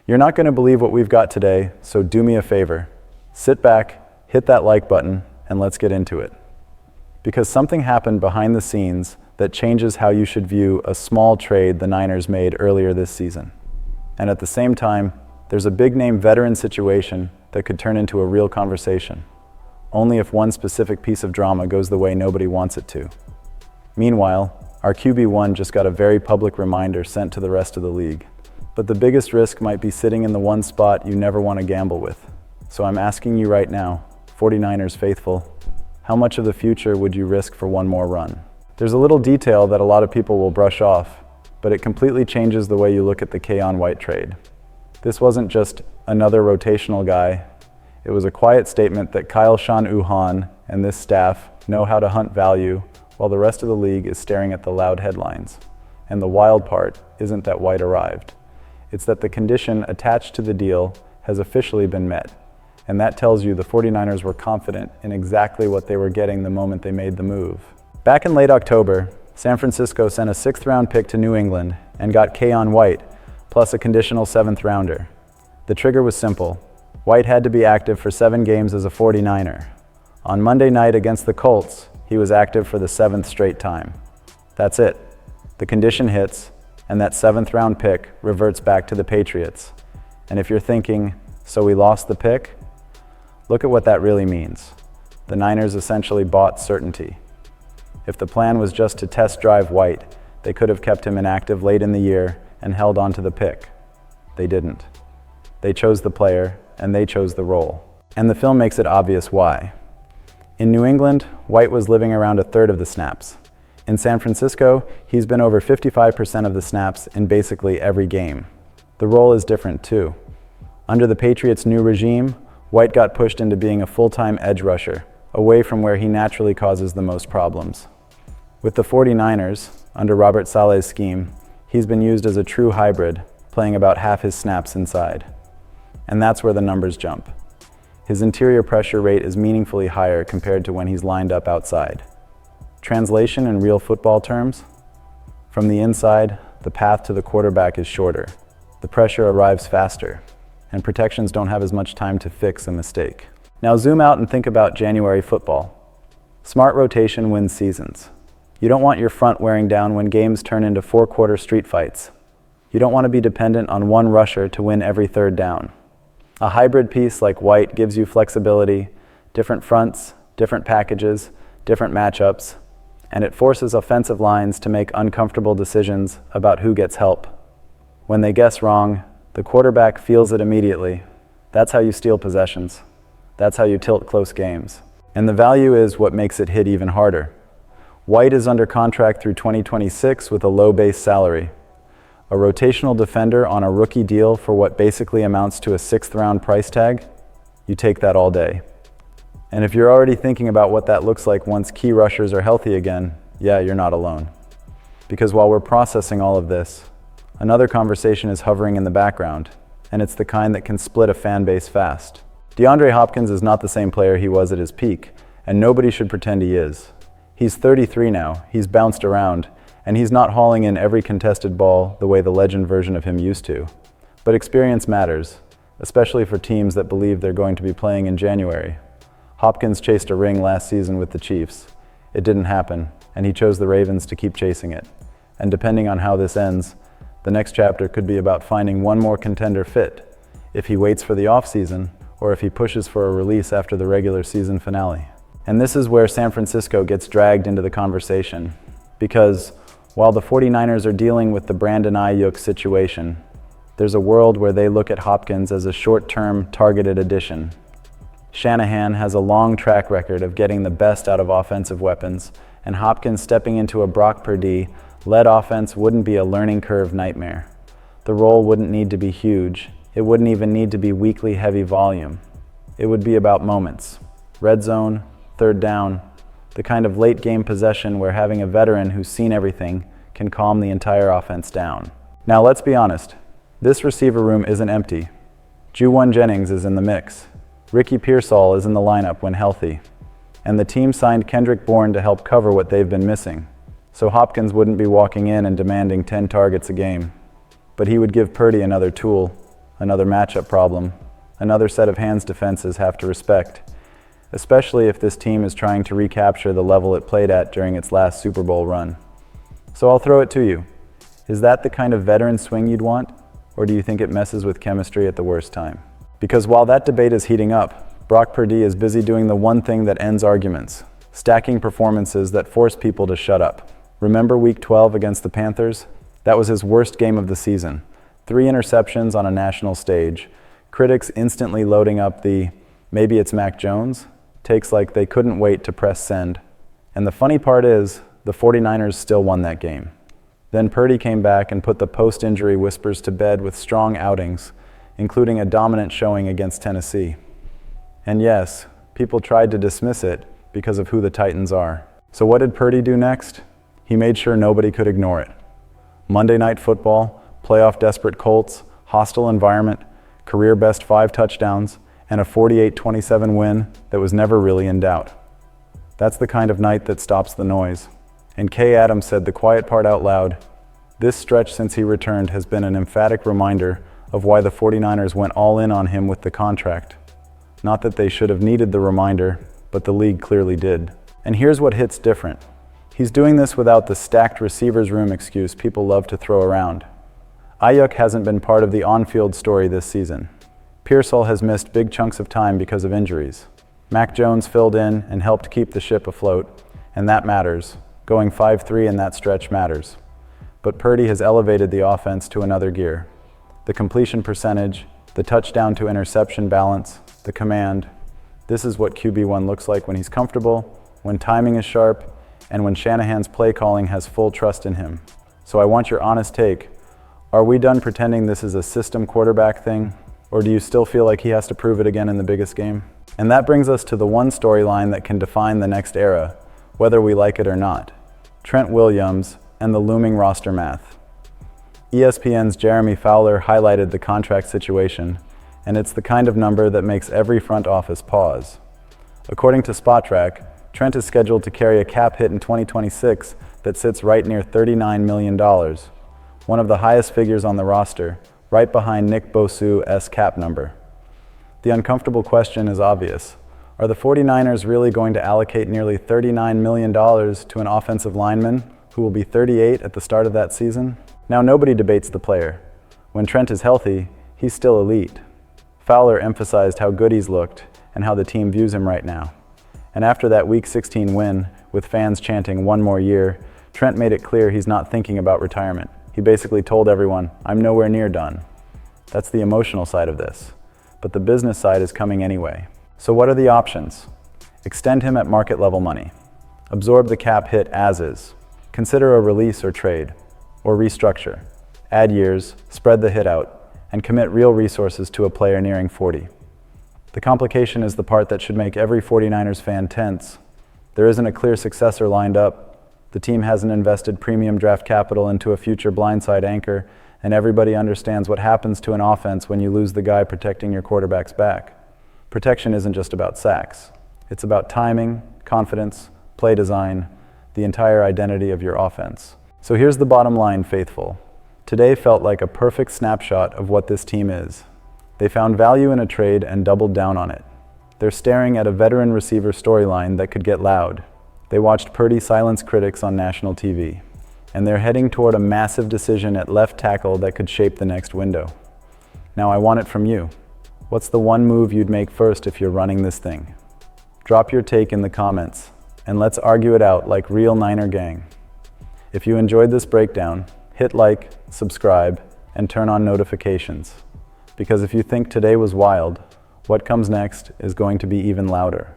You're not going to believe what we've got today, so do me a favor. Sit back, hit that like button, and let's get into it. Because something happened behind the scenes that changes how you should view a small trade the Niners made earlier this season. And at the same time, there's a big-name veteran situation that could turn into a real conversation, only if one specific piece of drama goes the way nobody wants it to. Meanwhile, our QB1 just got a very public reminder sent to the rest of the league. But the biggest risk might be sitting in the one spot you never want to gamble with. So I'm asking you right now, 49ers faithful, how much of the future would you risk for one more run? There's a little detail that a lot of people will brush off, but it completely changes the way you look at the Keion White trade. This wasn't just another rotational guy. It was a quiet statement that Kyle Shanahan and this staff know how to hunt value while the rest of the league is staring at the loud headlines. And the wild part isn't that White arrived. It's that the condition attached to the deal has officially been met. And that tells you the 49ers were confident in exactly what they were getting the moment they made the move. Back in late October, San Francisco sent a 6th-round pick to New England and got Keion White, plus a conditional 7th rounder. The trigger was simple. White had to be active for 7 games as a 49er. On Monday night against the Colts, he was active for the 7th straight time. That's it. The condition hits, and that 7th-round pick reverts back to the Patriots. And if you're thinking, so we lost the pick? Look at what that really means. The Niners essentially bought certainty. If the plan was just to test drive White, they could have kept him inactive late in the year and held on to the pick. They didn't. They chose the player, and they chose the role. And the film makes it obvious why. In New England, White was living around a third of the snaps. In San Francisco, he's been over 55% of the snaps in basically every game. The role is different too. Under the Patriots' new regime, White got pushed into being a full-time edge rusher, away from where he naturally causes the most problems. With the 49ers, under Robert Saleh's scheme, he's been used as a true hybrid, playing about half his snaps inside. And that's where the numbers jump. His interior pressure rate is meaningfully higher compared to when he's lined up outside. Translation in real football terms? From the inside, the path to the quarterback is shorter. The pressure arrives faster, and protections don't have as much time to fix a mistake. Now zoom out and think about January football. Smart rotation wins seasons. You don't want your front wearing down when games turn into 4-quarter street fights. You don't want to be dependent on one rusher to win every 3rd down. A hybrid piece like White gives you flexibility, different fronts, different packages, different matchups, and it forces offensive lines to make uncomfortable decisions about who gets help. When they guess wrong, the quarterback feels it immediately. That's how you steal possessions. That's how you tilt close games. And the value is what makes it hit even harder. White is under contract through 2026 with a low base salary. A rotational defender on a rookie deal for what basically amounts to a 6th-round price tag? You take that all day. And if you're already thinking about what that looks like once key rushers are healthy again, yeah, you're not alone. Because while we're processing all of this, another conversation is hovering in the background, and it's the kind that can split a fan base fast. DeAndre Hopkins is not the same player he was at his peak, and nobody should pretend he is. He's 33 now, he's bounced around, and he's not hauling in every contested ball the way the legend version of him used to. But experience matters, especially for teams that believe they're going to be playing in January. Hopkins chased a ring last season with the Chiefs. It didn't happen, and he chose the Ravens to keep chasing it. And depending on how this ends, the next chapter could be about finding one more contender fit, if he waits for the offseason, or if he pushes for a release after the regular season finale. And this is where San Francisco gets dragged into the conversation, because while the 49ers are dealing with the Brandon Ayuk situation, there's a world where they look at Hopkins as a short-term, targeted addition. Shanahan has a long track record of getting the best out of offensive weapons, and Hopkins stepping into a Brock Purdy-led offense wouldn't be a learning curve nightmare. The role wouldn't need to be huge. It wouldn't even need to be weekly heavy volume. It would be about moments. Red zone, 3rd down, the kind of late game possession where having a veteran who's seen everything can calm the entire offense down. Now let's be honest, this receiver room isn't empty. Juwan Jennings is in the mix. Ricky Pearsall is in the lineup when healthy. And the team signed Kendrick Bourne to help cover what they've been missing. So Hopkins wouldn't be walking in and demanding 10 targets a game. But he would give Purdy another tool. Another matchup problem. Another set of hands defenses have to respect, especially if this team is trying to recapture the level it played at during its last Super Bowl run. So I'll throw it to you. Is that the kind of veteran swing you'd want, or do you think it messes with chemistry at the worst time? Because while that debate is heating up, Brock Purdy is busy doing the one thing that ends arguments, stacking performances that force people to shut up. Remember Week 12 against the Panthers? That was his worst game of the season. 3 interceptions on a national stage. Critics instantly loading up the "maybe it's Mac Jones" takes like they couldn't wait to press send. And the funny part is, the 49ers still won that game. Then Purdy came back and put the post-injury whispers to bed with strong outings, including a dominant showing against Tennessee. And yes, people tried to dismiss it because of who the Titans are. So what did Purdy do next? He made sure nobody could ignore it. Monday Night Football, playoff desperate Colts, hostile environment, career best 5 touchdowns, and a 48-27 win that was never really in doubt. That's the kind of night that stops the noise. And Kay Adams said the quiet part out loud. This stretch since he returned has been an emphatic reminder of why the 49ers went all in on him with the contract. Not that they should have needed the reminder, but the league clearly did. And here's what hits different. He's doing this without the stacked receivers room excuse people love to throw around. Ayuk hasn't been part of the on-field story this season. Pearsall has missed big chunks of time because of injuries. Mac Jones filled in and helped keep the ship afloat, and that matters. Going 5-3 in that stretch matters. But Purdy has elevated the offense to another gear. The completion percentage, the touchdown to interception balance, the command. This is what QB1 looks like when he's comfortable, when timing is sharp, and when Shanahan's play calling has full trust in him. So I want your honest take. Are we done pretending this is a system quarterback thing? Or do you still feel like he has to prove it again in the biggest game? And that brings us to the one storyline that can define the next era, whether we like it or not. Trent Williams and the looming roster math. ESPN's Jeremy Fowler highlighted the contract situation, and it's the kind of number that makes every front office pause. According to SpotTrack, Trent is scheduled to carry a cap hit in 2026 that sits right near $39 million, one of the highest figures on the roster, right behind Nick Bosa's cap number. The uncomfortable question is obvious. Are the 49ers really going to allocate nearly $39 million to an offensive lineman who will be 38 at the start of that season? Now, nobody debates the player. When Trent is healthy, he's still elite. Fowler emphasized how good he's looked and how the team views him right now. And after that Week 16 win, with fans chanting "one more year," Trent made it clear he's not thinking about retirement. He basically told everyone, "I'm nowhere near done." That's the emotional side of this. But the business side is coming anyway. So what are the options? Extend him at market level money. Absorb the cap hit as is. Consider a release or trade, or restructure. Add years, spread the hit out, and commit real resources to a player nearing 40. The complication is the part that should make every 49ers fan tense. There isn't a clear successor lined up. The team hasn't invested premium draft capital into a future blindside anchor, and everybody understands what happens to an offense when you lose the guy protecting your quarterback's back. Protection isn't just about sacks. It's about timing, confidence, play design, the entire identity of your offense. So here's the bottom line, faithful. Today felt like a perfect snapshot of what this team is. They found value in a trade and doubled down on it. They're staring at a veteran receiver storyline that could get loud. They watched Purdy silence critics on national TV. And they're heading toward a massive decision at left tackle that could shape the next window. Now I want it from you. What's the one move you'd make first if you're running this thing? Drop your take in the comments, and let's argue it out like real Niner gang. If you enjoyed this breakdown, hit like, subscribe, and turn on notifications. Because if you think today was wild, what comes next is going to be even louder.